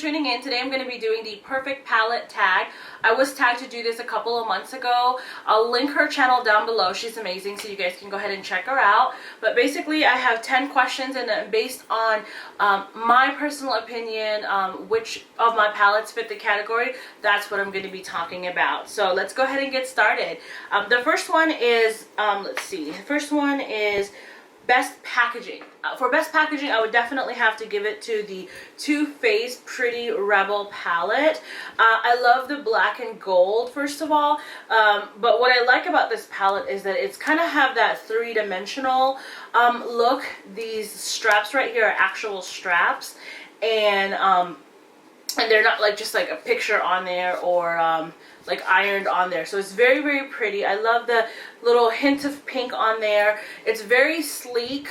tuning in. Today I'm going to be doing the perfect palette tag. I was tagged to do this a couple of months ago. I'll link her channel down below. She's amazing, so you guys can go ahead and check her out. But basically I have 10 questions, and based on my personal opinion, which of my palettes fit the category, that's what I'm going to be talking about. So let's go ahead and get started. The first one is, let's see, the first one is best packaging. For best packaging, I would definitely have to give it to the Too Faced Pretty Rebel palette. I love the black and gold, first of all, but what I like about this palette is that it's kind of have that three-dimensional look. These straps right here are actual straps, and they're not like just like a picture on there or like ironed on there. So it's very, very pretty. I love the little hint of pink on there. It's very sleek.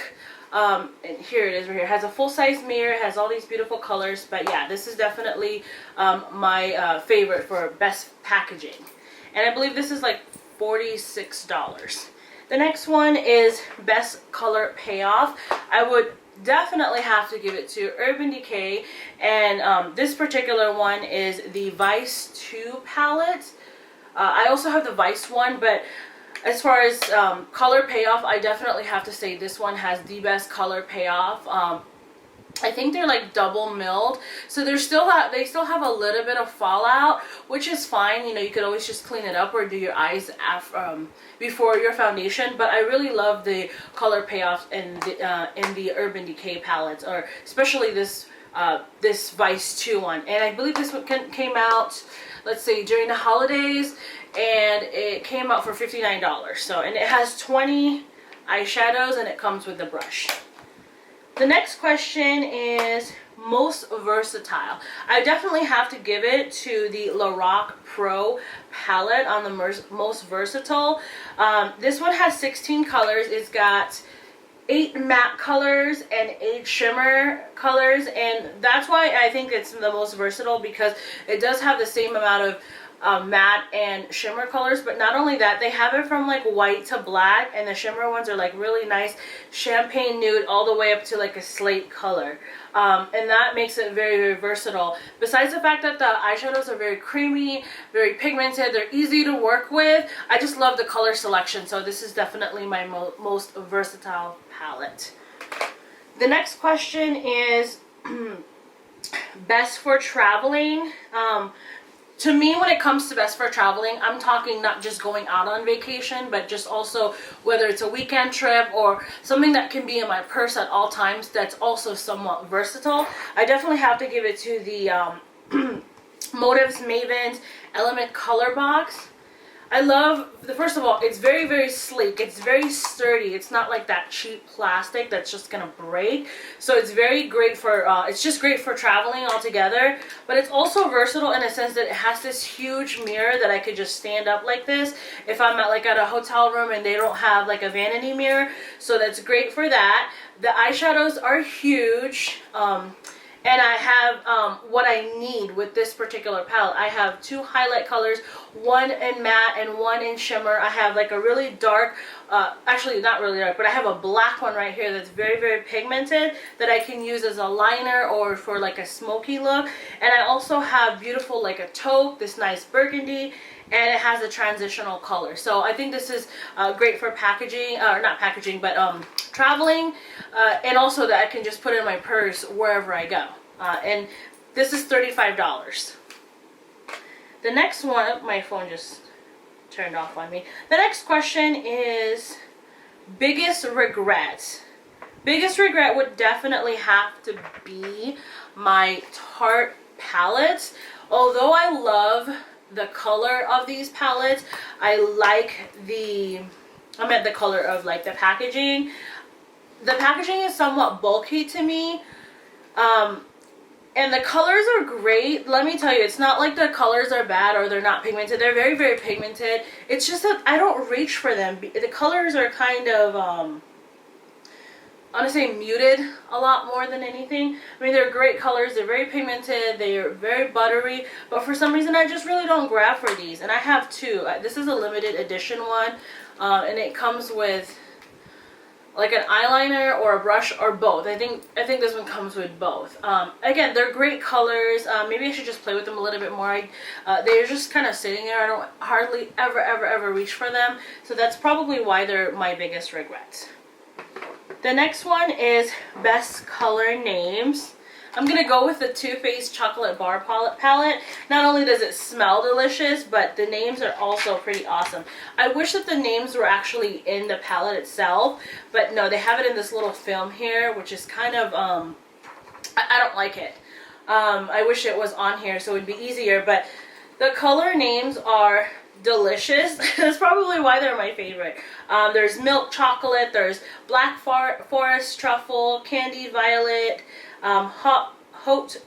And here it is right here. It has a full-size mirror. It has all these beautiful colors. But yeah, this is definitely my favorite for best packaging. And I believe this is like $46. The next one is best color payoff. I would definitely have to give it to Urban Decay, and this particular one is the Vice 2 palette. I also have the Vice one, but as far as color payoff, I definitely have to say this one has the best color payoff. I think they're like double milled, so they still have a little bit of fallout, which is fine. You know, you could always just clean it up or do your eyes before your foundation. But I really love the color payoff in the Urban Decay palettes, or especially this this Vice 2 one. And I believe this one came out, let's see, during the holidays, and it came out for $59. So, and it has 20 eyeshadows, and it comes with the brush. The next question is most versatile. I definitely have to give it to the Lorac Pro palette on the most versatile. This one has 16 colors. It's got 8 matte colors and 8 shimmer colors, and that's why I think it's the most versatile, because it does have the same amount of matte and shimmer colors. But not only that, they have it from like white to black, and the shimmer ones are like really nice champagne nude all the way up to like a slate color, and that makes it very, very versatile. Besides the fact that the eyeshadows are very creamy, very pigmented, they're easy to work with, I just love the color selection. So this is definitely my most versatile palette. The next question is best for traveling. To me, when it comes to best for traveling, I'm talking not just going out on vacation, but just also whether it's a weekend trip or something that can be in my purse at all times that's also somewhat versatile. I definitely have to give it to the Motives Mavens Element Color Box. I love, first of all, it's very, very sleek. It's very sturdy. It's not like that cheap plastic that's just gonna break. So it's very great for, it's just great for traveling altogether. But it's also versatile in a sense that it has this huge mirror that I could just stand up like this if I'm at a hotel room and they don't have like a vanity mirror. So that's great for that. The eyeshadows are huge. And I have what I need with this particular palette. I have 2 highlight colors, one in matte and one in shimmer. I have like a really dark, actually not really dark, but I have a black one right here that's very, very pigmented that I can use as a liner or for like a smoky look. And I also have beautiful like a taupe, this nice burgundy, and it has a transitional color. So I think this is great for packaging, or not packaging, but traveling, and also that I can just put in my purse wherever I go. And this is $35. The next one, my phone just turned off on me. The next question is biggest regret. Biggest regret would definitely have to be my Tarte palettes. Although I love the color of these palettes, I like the color of like the packaging. The packaging is somewhat bulky to me, and the colors are great. Let me tell you, it's not like the colors are bad or they're not pigmented. They're very, very pigmented. It's just that I don't reach for them. The colors are kind of I want to say muted a lot more than anything. I mean, they're great colors. They're very pigmented. They're very buttery. But for some reason, I just really don't grab for these. And I have 2. This is a limited edition one. And it comes with like an eyeliner or a brush or both. I think this one comes with both. Again, they're great colors. Maybe I should just play with them a little bit more. They're just kind of sitting there. I don't hardly ever reach for them. So that's probably why they're my biggest regrets. The next one is best color names. I'm going to go with the Too Faced Chocolate Bar Palette. Not only does it smell delicious, but the names are also pretty awesome. I wish that the names were actually in the palette itself, but no, they have it in this little film here, which is kind of, I don't like it. I wish it was on here so it would be easier, but the color names are delicious. That's probably why they're my favorite. There's milk chocolate, there's black forest truffle, candied violet, hot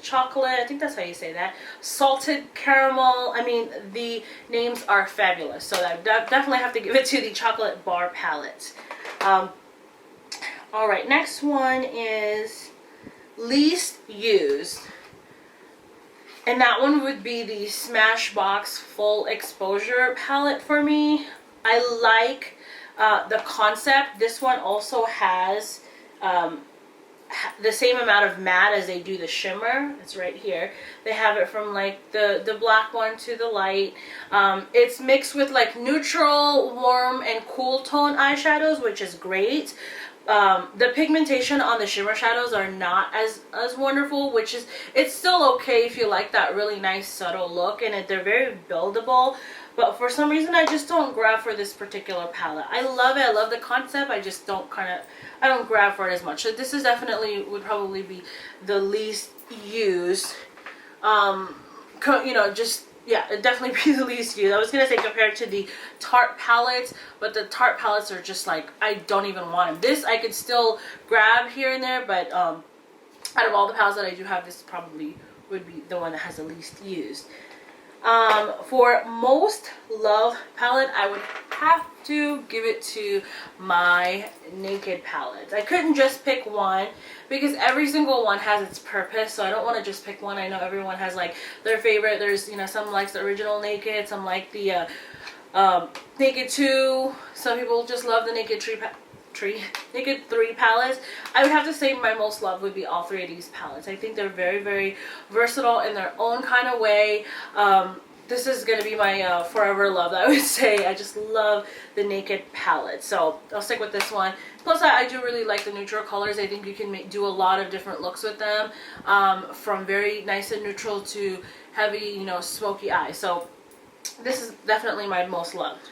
chocolate, I think that's how you say that, salted caramel. I mean, the names are fabulous, so I definitely have to give it to the chocolate bar palette. All right, next one is least used, and that one would be the Smashbox Full Exposure palette for me. I like the concept. This one also has the same amount of matte as they do the shimmer. It's right here. They have it from like the black one to the light. It's mixed with like neutral, warm, and cool tone eyeshadows, which is great. The pigmentation on the shimmer shadows are not as wonderful, which is, it's still okay if you like that really nice subtle look, and they're very buildable. But for some reason, I just don't grab for this particular palette. I love it. I love the concept. I just don't I don't grab for it as much. So this is definitely, would probably be the least used. You know, just, yeah, it'd definitely be the least used. I was going to say compared to the Tarte palettes, but the Tarte palettes are just like, I don't even want them. This I could still grab here and there, but out of all the palettes that I do have, this probably would be the one that has the least used. For most love palette, I would have to give it to my Naked palette. I couldn't just pick one because every single one has its purpose, so I don't want to just pick one. I know everyone has like their favorite. There's, you know, some likes the original Naked, some like the Naked 2, some people just love the Naked Naked 3 palettes. I would have to say my most love would be all three of these palettes. I think they're very versatile in their own kind of way. This is going to be my forever love, I would say. I just love the Naked palette, so I'll stick with this one. Plus, I do really like the neutral colors. I think you can do a lot of different looks with them, from very nice and neutral to heavy, you know, smoky eye. So this is definitely my most loved.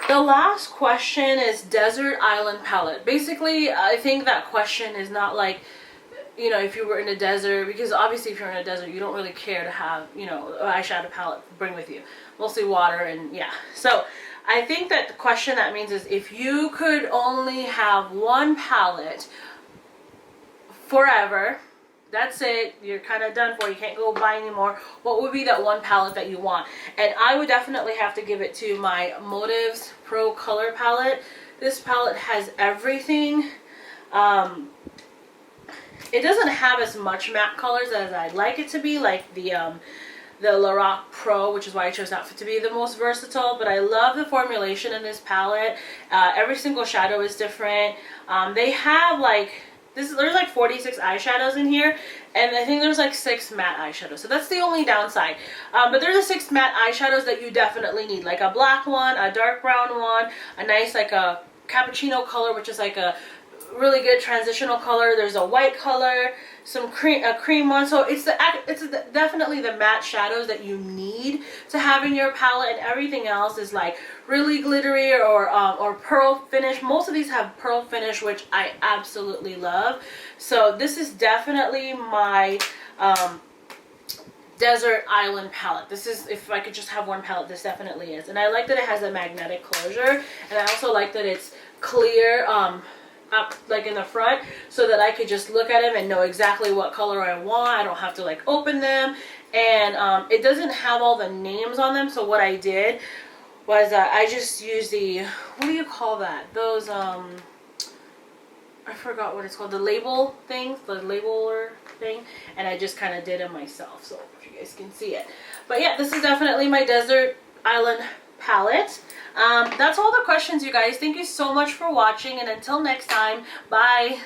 The last question is Desert Island palette. Basically, I think that question is not like, you know, if you were in a desert, because obviously if you're in a desert, you don't really care to have, you know, an eyeshadow palette to bring with you. Mostly water and yeah. So I think that the question that means is if you could only have one palette forever, that's it, you're kind of done for, you can't go buy anymore, what would be that one palette that you want? And I would definitely have to give it to my Motives Pro Color palette. This palette has everything. It doesn't have as much matte colors as I'd like it to be, like the Lorac Pro, which is why I chose that to be the most versatile. But I love the formulation in this palette. Every single shadow is different. They have like, there's like 46 eyeshadows in here, and I think there's like 6 matte eyeshadows. So that's the only downside. But there's the 6 matte eyeshadows that you definitely need, like a black one, a dark brown one, a nice like a cappuccino color, which is like a really good transitional color. There's a white color, some cream one. So it's definitely the matte shadows that you need to have in your palette, and everything else is like really glittery or pearl finish. Most of these have pearl finish, which I absolutely love. So this is definitely my Desert Island palette. This is, if I could just have one palette, this definitely is. And I like that it has a magnetic closure, and I also like that it's clear up like in the front, so that I could just look at them and know exactly what color I want. I don't have to like open them, and it doesn't have all the names on them. So what I did was I just used the, what do you call that, those I forgot what it's called, the label things, the labeler thing, and I just kind of did it myself, so if you guys can see it. But yeah, this is definitely my Desert Island palette. That's all the questions, you guys. Thank you so much for watching, and until next time, bye.